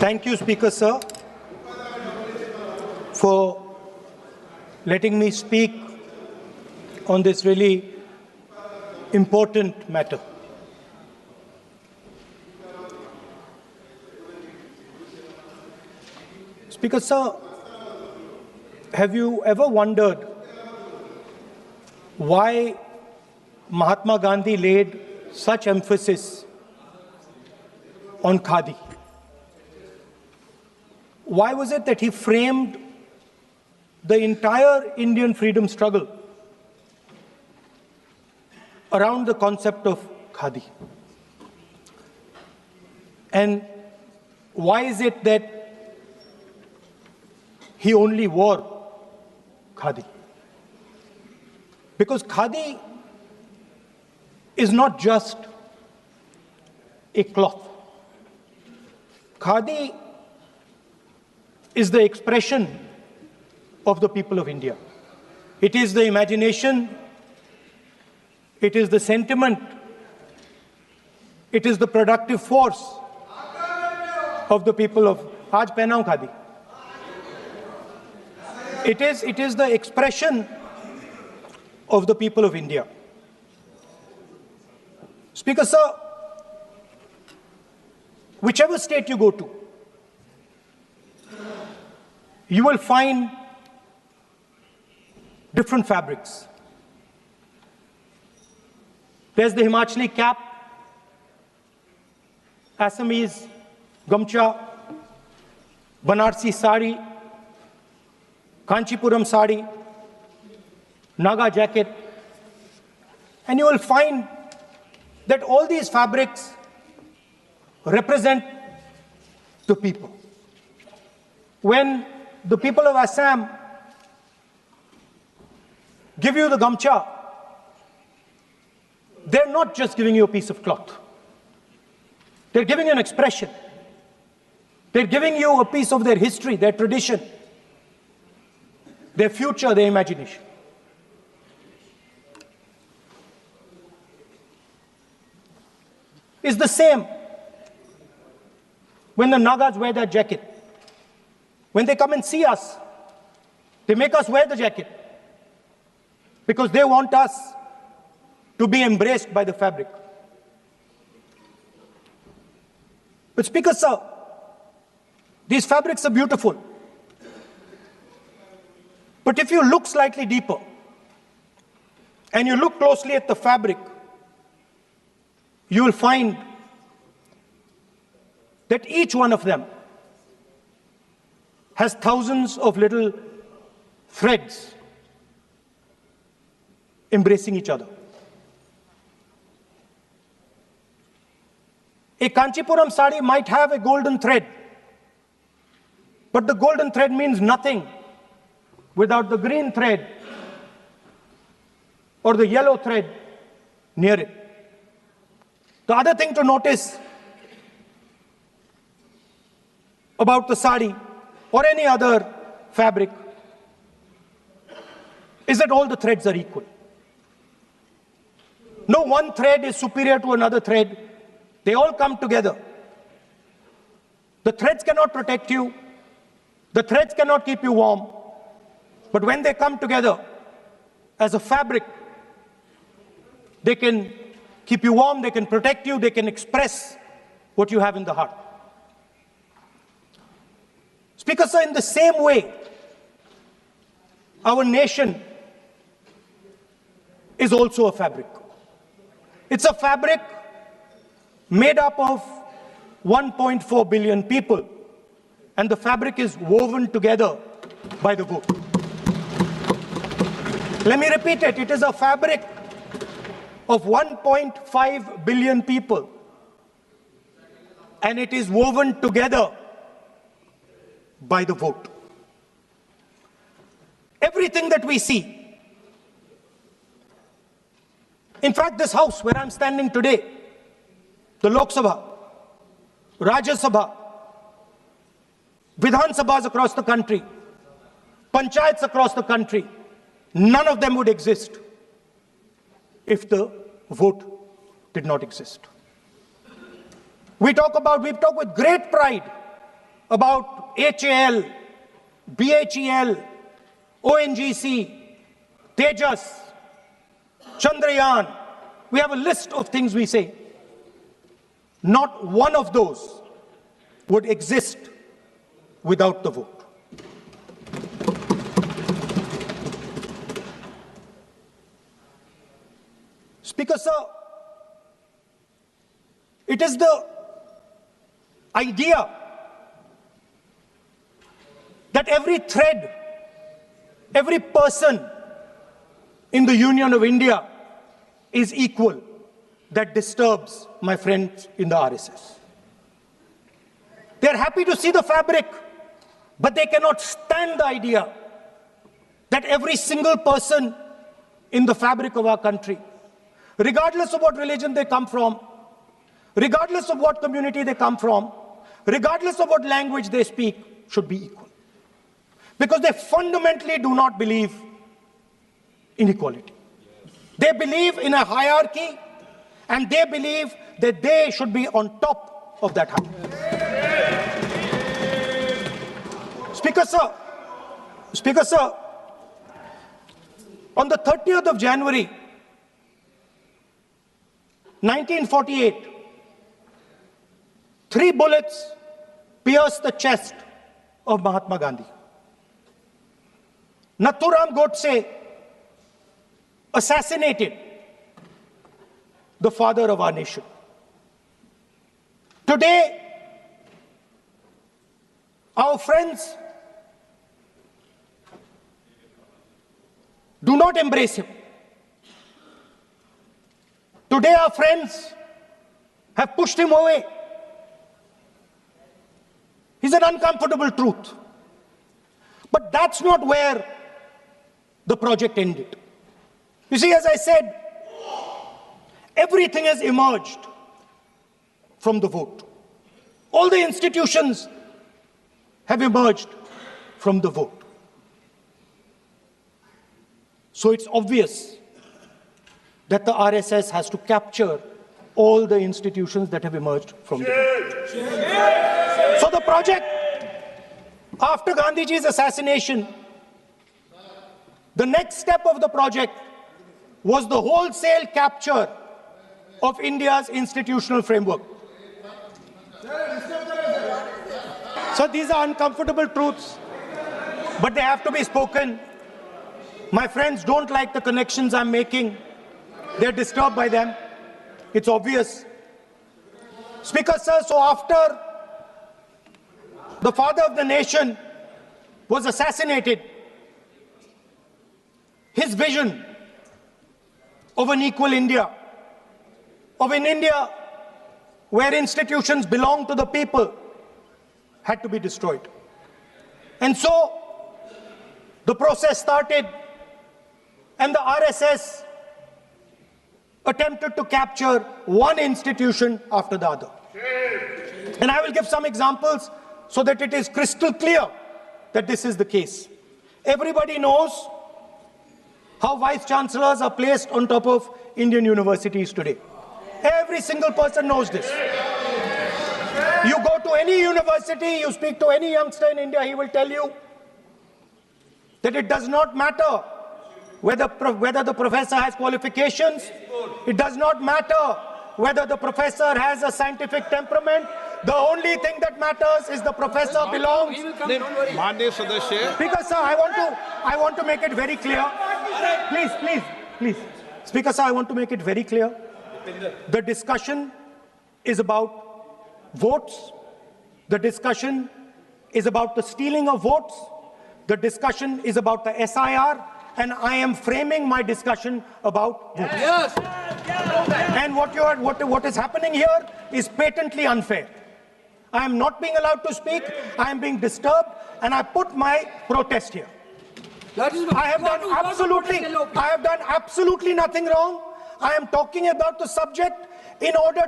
Thank you, Speaker, sir, for letting me speak on this really important matter. Speaker, sir, have you ever wondered why Mahatma Gandhi laid such emphasis on khadi? Why was it that he framed the entire Indian freedom struggle around the concept of khadi? And why is it that he only wore khadi? Because khadi is not just a cloth. Khadi is the expression of the people of India. It is the imagination, it is the sentiment, it is the productive force of the people of Aaj pehnaun khadi. It is the expression of the people of India. Speaker, sir, whichever state you go to, you will find different fabrics. There's the Himachali cap, Assamese gamcha, Banarsi sari, Kanchipuram sari, Naga jacket, and you will find that all these fabrics represent the people. When the people of Assam give you the gamcha, they're not just giving you a piece of cloth. They're giving you an expression. They're giving you a piece of their history, their tradition, their future, their imagination. It's the same when the Nagas wear that jacket. When they come and see us, they make us wear the jacket because they want us to be embraced by the fabric. But Speaker, sir, these fabrics are beautiful. But if you look slightly deeper and you look closely at the fabric, you will find that each one of them has thousands of little threads embracing each other. A Kanchipuram sari might have a golden thread, but the golden thread means nothing without the green thread or the yellow thread near it. The other thing to notice about the sari or any other fabric is that all the threads are equal. No one thread is superior to another thread. They all come together. The threads cannot protect you. The threads cannot keep you warm. But when they come together as a fabric, they can keep you warm, they can protect you, they can express what you have in the heart. Speaker, sir, in the same way, our nation is also a fabric. It's a fabric made up of 1.4 billion people, and the fabric is woven together by the vote. Let me repeat it. It is a fabric of 1.5 billion people, and it is woven together by the vote. Everything that we see, in fact, this house where I'm standing today, the Lok Sabha, Rajya Sabha, Vidhan Sabhas across the country, Panchayats across the country, none of them would exist if the vote did not exist. We talk with great pride about HAL, BHEL, ONGC, Tejas, Chandrayaan. We have a list of things we say. Not one of those would exist without the vote. Speaker, sir, it is the idea that every thread, every person in the Union of India is equal that disturbs my friends in the RSS. They're happy to see the fabric, but they cannot stand the idea that every single person in the fabric of our country, regardless of what religion they come from, regardless of what community they come from, regardless of what language they speak, should be equal. Because they fundamentally do not believe in equality. They believe in a hierarchy, and they believe that they should be on top of that hierarchy. Speaker, sir, on the 30th of January, 1948, 3 bullets pierced the chest of Mahatma Gandhi. Nathuram Godse assassinated the father of our nation. Today, our friends do not embrace him. Today, our friends have pushed him away. He's an uncomfortable truth. But that's not where the project ended. You see, as I said, everything has emerged from the vote. All the institutions have emerged from the vote. So it's obvious that the RSS has to capture all the institutions that have emerged from the vote. So the project, after Gandhiji's assassination, the next step of the project was the wholesale capture of India's institutional framework. So these are uncomfortable truths, but they have to be spoken. My friends don't like the connections I'm making. They're disturbed by them. It's obvious. Speaker, sir, so after the father of the nation was assassinated, his vision of an equal India, of an India where institutions belong to the people, had to be destroyed. And so the process started, and the RSS attempted to capture one institution after the other. And I will give some examples so that it is crystal clear that this is the case. Everybody knows how vice chancellors are placed on top of Indian universities today. Every single person knows this. You go to any university, you speak to any youngster in India, he will tell you that it does not matter whether the professor has qualifications, it does not matter whether the professor has a scientific temperament. The only thing that matters is the professor belongs. Speaker, sir, I want to make it very clear. Please. Speaker, sir, I want to make it very clear. The discussion is about votes. The discussion is about the stealing of votes. The discussion is about the SIR. And I am framing my discussion about votes. Yes. And what is happening here is patently unfair. I am not being allowed to speak. I am being disturbed, and I put my protest here. I have done absolutely nothing wrong. I am talking about the subject. In order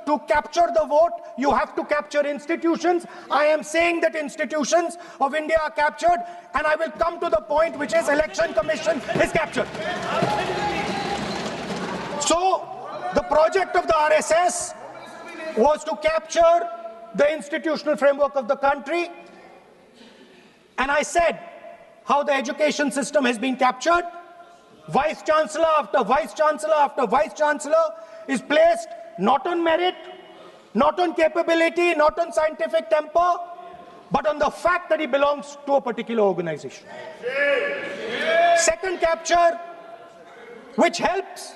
to capture the vote, you have to capture institutions. I am saying that institutions of India are captured, and I will come to the point, which is Election Commission is captured. So the project of the RSS was to capture the institutional framework of the country, and I said how the education system has been captured. Vice Chancellor after Vice Chancellor after Vice Chancellor is placed not on merit, not on capability, not on scientific temper, but on the fact that he belongs to a particular organization. Second capture, which helps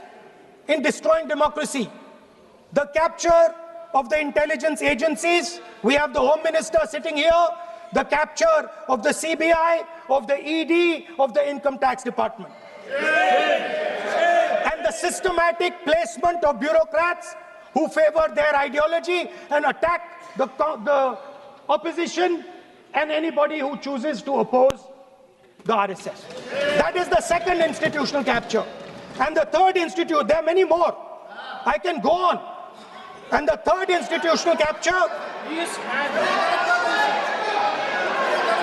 in destroying democracy, the capture of the intelligence agencies. We have the Home Minister sitting here, the capture of the CBI, of the ED, of the Income Tax Department. And the systematic placement of bureaucrats who favor their ideology and attack the opposition and anybody who chooses to oppose the RSS. That is the second institutional capture. And the third there are many more. I can go on. And the third institutional capture. Yes.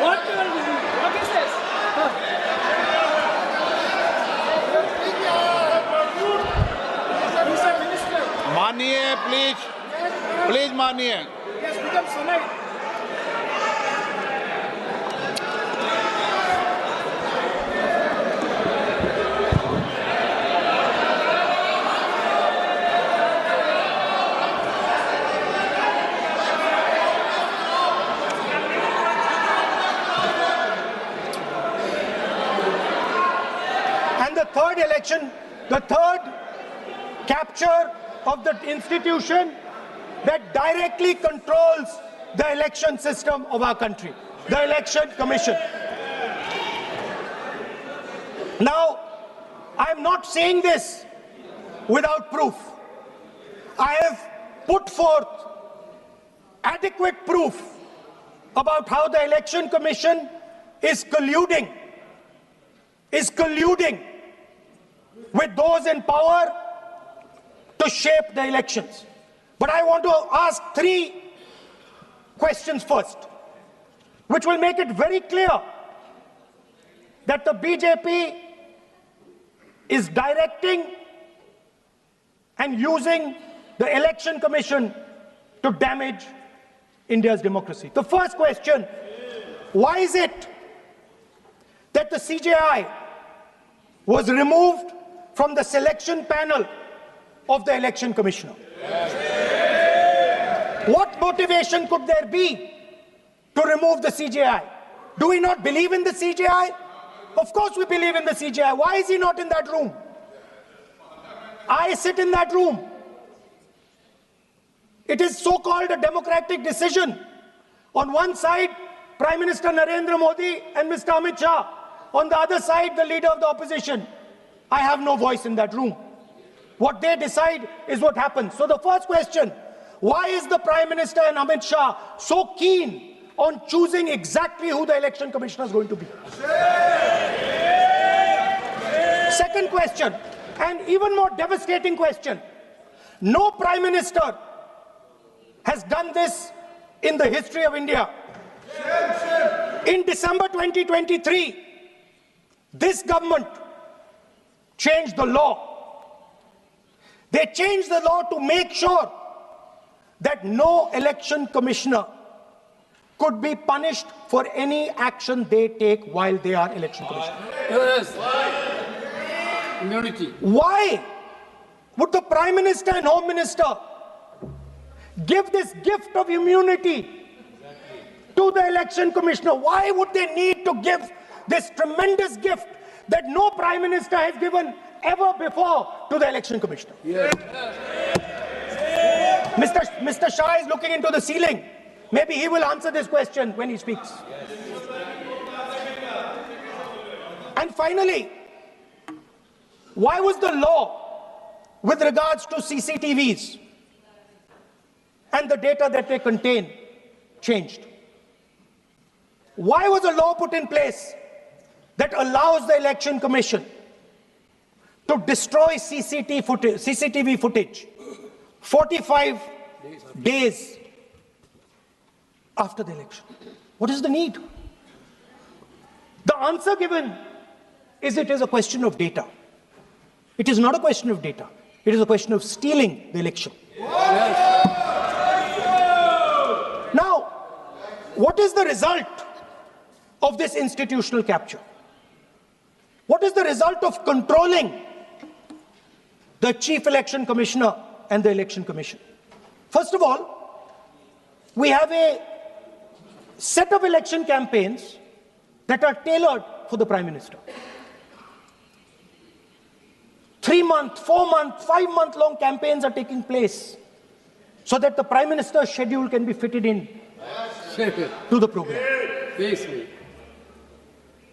What is this? मानिए please मानिए. Yes, become sonite. The third capture of the institution that directly controls the election system of our country, the Election Commission. Now, I'm not saying this without proof. I have put forth adequate proof about how the Election Commission is colluding with those in power to shape the elections. But I want to ask three questions first, which will make it very clear that the BJP is directing and using the Election Commission to damage India's democracy. The first question, why is it that the CJI was removed from the selection panel of the Election Commissioner? What motivation could there be to remove the CJI? Do we not believe in the CJI? Of course we believe in the CJI. Why is he not in that room? I sit in that room. It is so-called a democratic decision. On one side, Prime Minister Narendra Modi and Mr. Amit Shah. On the other side, the leader of the opposition. I have no voice in that room. What they decide is what happens. So the first question, why is the Prime Minister and Amit Shah so keen on choosing exactly who the Election Commissioner is going to be? Second question, and even more devastating question, no Prime Minister has done this in the history of India. In December 2023, this government changed the law. They changed the law to make sure that no election commissioner could be punished for any action they take while they are election commissioner. Yes. Immunity. Why would the Prime Minister and Home Minister give this gift of immunity to the election commissioner? Why would they need to give this tremendous gift that no Prime Minister has given ever before to the election commissioner? Yes. Mr. Shah is looking into the ceiling. Maybe he will answer this question when he speaks. And finally, why was the law with regards to CCTVs and the data that they contain changed? Why was a law put in place that allows the Election Commission to destroy CCTV footage 45 days after the election? What is the need? The answer given is it is a question of data. It is not a question of data. It is a question of stealing the election. what is the result of this institutional capture? What is the result of controlling the Chief Election Commissioner and the Election Commission? First of all, we have a set of election campaigns that are tailored for the Prime Minister. 3-month, 4-month, 5-month long campaigns are taking place so that the Prime Minister's schedule can be fitted in to the program.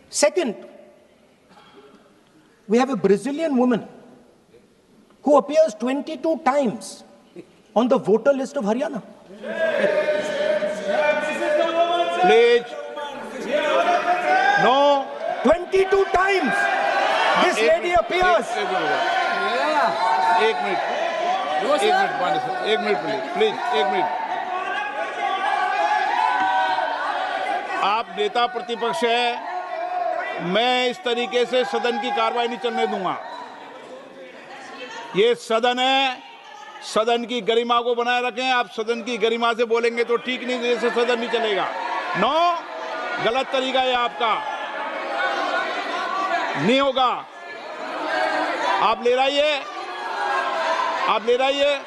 Second, we have a Brazilian woman who appears 22 times on the voter list of Haryana. Please. No. 22 times this lady appears. एक minute please एक minute. आप नेता प्रतिपक्ष है, मैं इस तरीके से सदन की कार्रवाई नहीं चलने दूंगा। ये सदन है, सदन की गरिमा को बनाए रखें। आप सदन की गरिमा से बोलेंगे तो ठीक नहीं, जैसे सदन नहीं चलेगा। नो, गलत तरीका है आपका, नहीं होगा। आप ले रहिए, आप ले रहिए।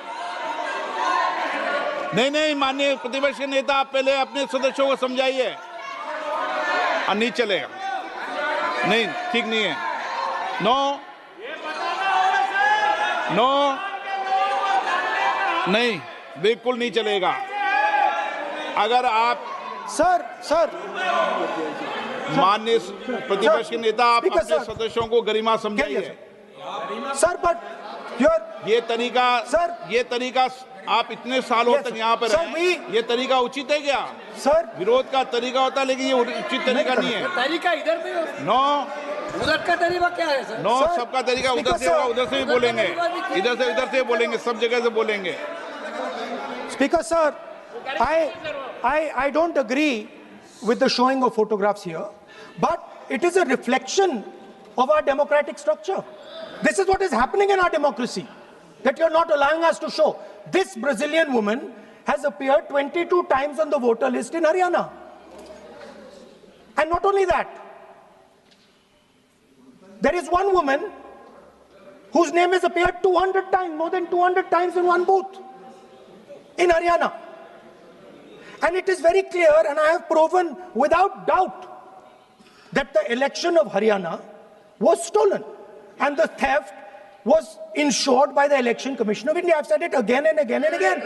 नहीं, माननीय प्रतिपक्ष के नेता, आप पहले अपने सदस्यों को समझाइए। नहीं चलेगा, नहीं, ठीक नहीं है। नो, नहीं, बिल्कुल नहीं चलेगा। अगर आप सर माननीय प्रतिपक्ष के नेता, आप अपने सदस्यों को गरिमा समझाइए। सर, बट ये तरीका आप इतने सालों तक यहाँ पर हैं, ये तरीका उचित है क्या? सर, विरोध का तरीका होता है, लेकिन ये उचित तरीका नहीं है। तरीका इधर भी हो। नो, उधर का तरीका क्या है सर? नो, सबका तरीका उधर से होगा, उधर से भी बोलेंगे, इधर से बोलेंगे, सब जगह से बोलेंगे। Speaker sir, I don't agree with the showing of photographs here, but it is a reflection of our democratic structure. This is what is happening in our democracy, that you're not allowing us to show. This Brazilian woman has appeared 22 times on the voter list in Haryana. And not only that, there is one woman whose name has appeared 200 times, more than 200 times in one booth in Haryana. And it is very clear, and I have proven without doubt, that the election of Haryana was stolen and the theft was ensured by the Election Commission of India. I've said it again and again and again.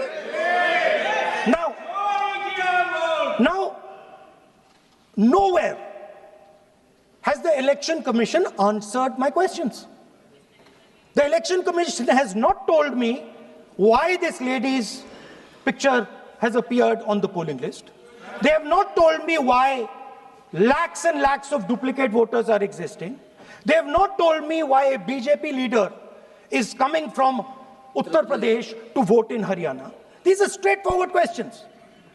Now, nowhere has the Election Commission answered my questions. The Election Commission has not told me why this lady's picture has appeared on the polling list. They have not told me why lakhs and lakhs of duplicate voters are existing. They have not told me why a BJP leader is coming from Uttar Pradesh to vote in Haryana. These are straightforward questions.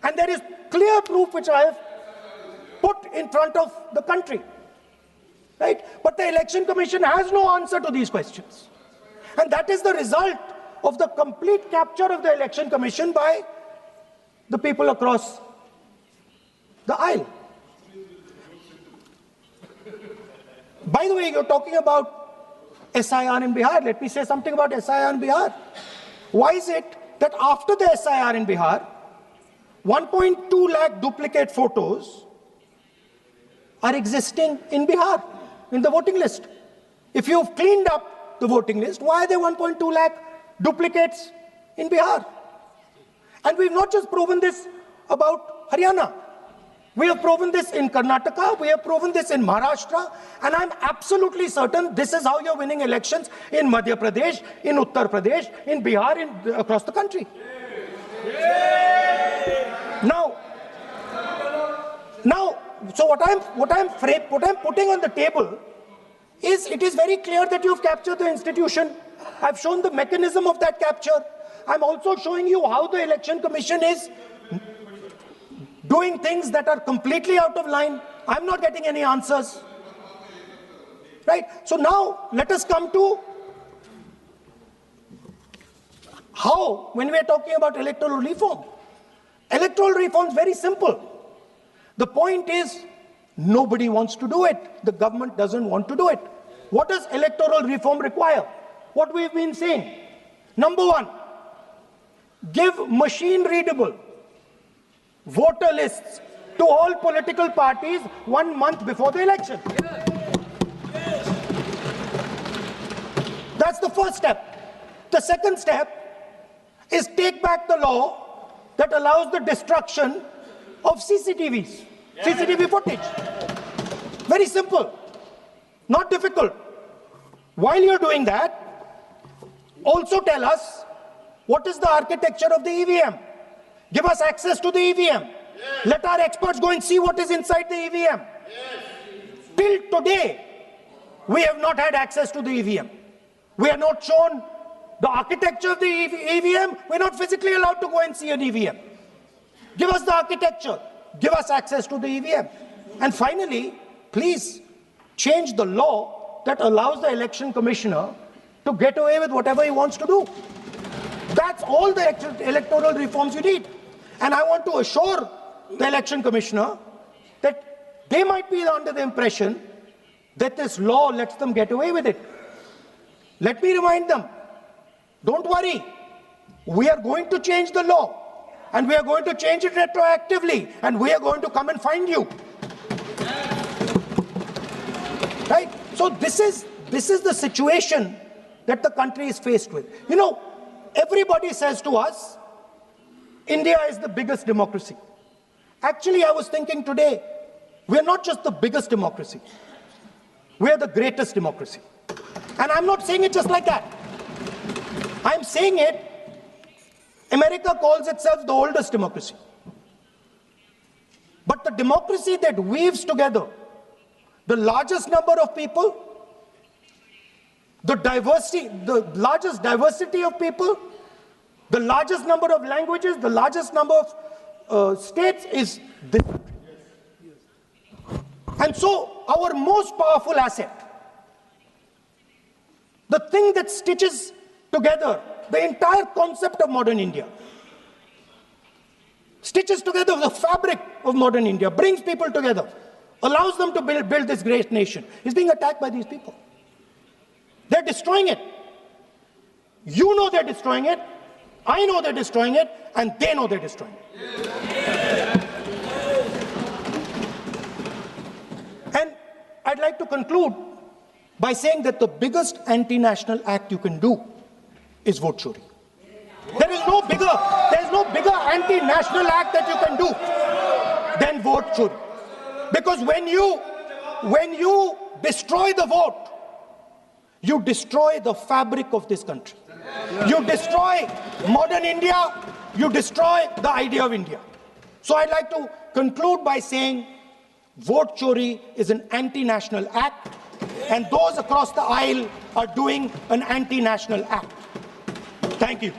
And there is clear proof which I have put in front of the country. Right? But the Election Commission has no answer to these questions. And that is the result of the complete capture of the Election Commission by the people across the aisle. By the way, you're talking about SIR in Bihar. Let me say something about SIR in Bihar. Why is it that after the SIR in Bihar, 1.2 lakh duplicate photos are existing in Bihar, in the voting list? If you've cleaned up the voting list, why are there 1.2 lakh duplicates in Bihar? And we've not just proven this about Haryana. We have proven this in Karnataka, we have proven this in Maharashtra, and I'm absolutely certain this is how you're winning elections in Madhya Pradesh, in Uttar Pradesh, in Bihar, across the country. Now, so what I'm putting on the table is, it is very clear that you've captured the institution. I've shown the mechanism of that capture. I'm also showing you how the Election Commission is doing things that are completely out of line. I'm not getting any answers. Right? So now, let us come to how, when we're talking about electoral reform. Electoral reform is very simple. The point is, nobody wants to do it. The government doesn't want to do it. What does electoral reform require? What we've been saying. Number one, give machine-readable voter lists to all political parties 1 month before the election. That's the first step. The second step is take back the law that allows the destruction of CCTVs, CCTV footage. Very simple, not difficult. While you're doing that, also tell us what is the architecture of the EVM. Give us access to the EVM. Let our experts go and see what is inside the EVM. Till today, we have not had access to the EVM. We are not shown the architecture of the EVM. We're not physically allowed to go and see an EVM. Give us the architecture. Give us access to the EVM. And finally, please change the law that allows the election commissioner to get away with whatever he wants to do. That's all the electoral reforms you need. And I want to assure the election commissioner that they might be under the impression that this law lets them get away with it. Let me remind them, don't worry, we are going to change the law, and we are going to change it retroactively, and we are going to come and find you. Right? So this is the situation that the country is faced with. You know, everybody says to us, India is the biggest democracy. Actually, I was thinking today, we're not just the biggest democracy, we're the greatest democracy. And I'm not saying it just like that. I'm saying it, America calls itself the oldest democracy. But the democracy that weaves together the largest number of people, the largest diversity of people, the largest number of languages, the largest number of states is this country. And so our most powerful asset, the thing that stitches together the entire concept of modern India, stitches together the fabric of modern India, brings people together, allows them to build this great nation, is being attacked by these people. They're destroying it. You know they're destroying it, I know they're destroying it, and they know they're destroying it. And I'd like to conclude by saying that the biggest anti-national act you can do is vote chori. There is no bigger anti-national act that you can do than vote chori. Because when you destroy the vote, you destroy the fabric of this country. You destroy modern India, you destroy the idea of India. So I'd like to conclude by saying vote chori is an anti-national act, and those across the aisle are doing an anti-national act. Thank you.